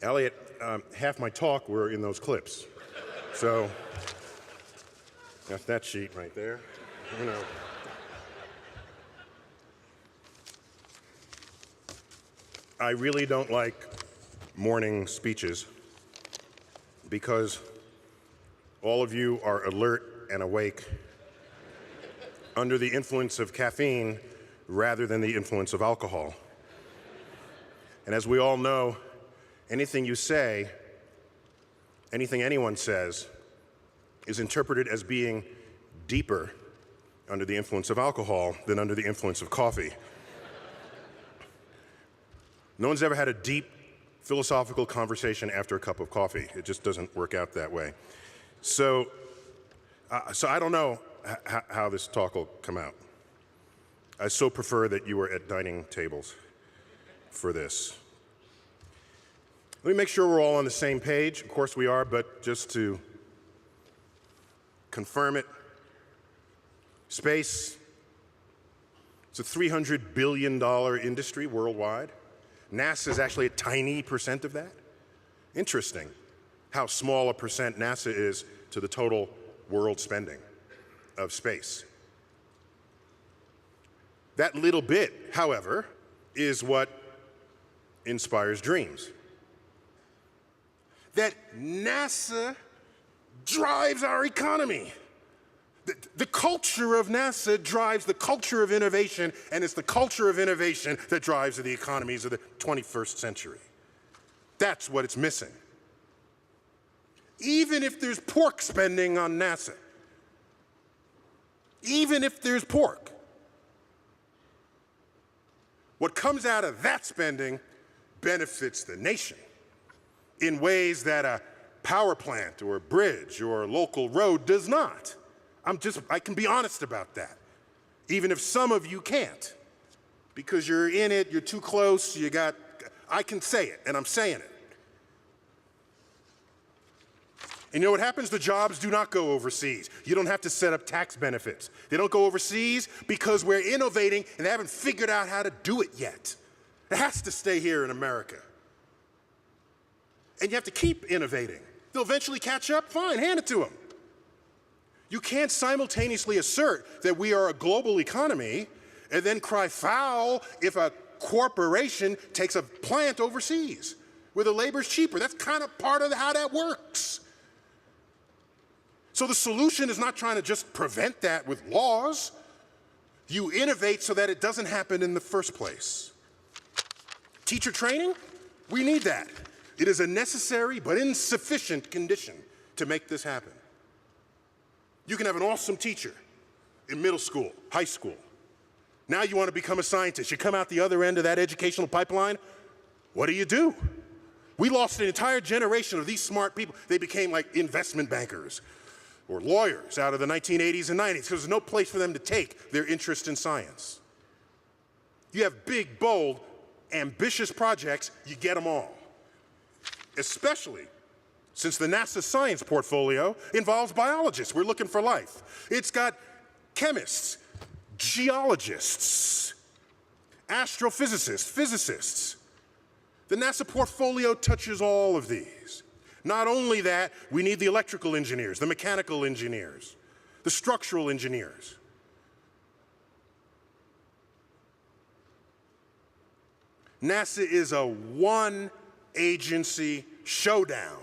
Elliot, half my talk were in those clips. So that's that sheet right there. You know. I really don't like morning speeches because all of you are alert and awake under the influence of caffeine rather than the influence of alcohol. And as we all know, anything you say, anything anyone says, is interpreted as being deeper under the influence of alcohol than under the influence of coffee. No one's ever had a deep philosophical conversation after a cup of coffee. It just doesn't work out that way. So I don't know how this talk will come out. I so prefer that you were at dining tables for this. Let me make sure we're all on the same page. Of course we are, but just to confirm it, space, it's a $300 billion industry worldwide. NASA is actually a tiny percent of that. Interesting how small a percent NASA is to the total world spending of space. That little bit, however, is what inspires dreams. That NASA drives our economy. The culture of NASA drives the culture of innovation, and it's the culture of innovation that drives the economies of the 21st century. That's what it's missing. Even if there's pork spending on NASA, even if there's pork, what comes out of that spending benefits the nation in ways that a power plant or a bridge or a local road does not. I can be honest about that, even if some of you can't, because you're in it, you're too close, I can say it, and I'm saying it. And you know what happens? The jobs do not go overseas. You don't have to set up tax benefits. They don't go overseas because we're innovating and they haven't figured out how to do it yet. It has to stay here in America. And you have to keep innovating. They'll eventually catch up, fine, hand it to them. You can't simultaneously assert that we are a global economy and then cry foul if a corporation takes a plant overseas where the labor's cheaper. That's kind of part of how that works. So the solution is not trying to just prevent that with laws. You innovate so that it doesn't happen in the first place. Teacher training, we need that. It is a necessary but insufficient condition to make this happen. You can have an awesome teacher in middle school, high school. Now you want to become a scientist. You come out the other end of that educational pipeline. What do? We lost an entire generation of these smart people. They became like investment bankers or lawyers out of the 1980s and 90s because there's no place for them to take their interest in science. You have big, bold, ambitious projects, you get them all. Especially since the NASA science portfolio involves biologists. We're looking for life. It's got chemists, geologists, astrophysicists, physicists. The NASA portfolio touches all of these. Not only that, we need the electrical engineers, the mechanical engineers, the structural engineers. NASA is a one-agency showdown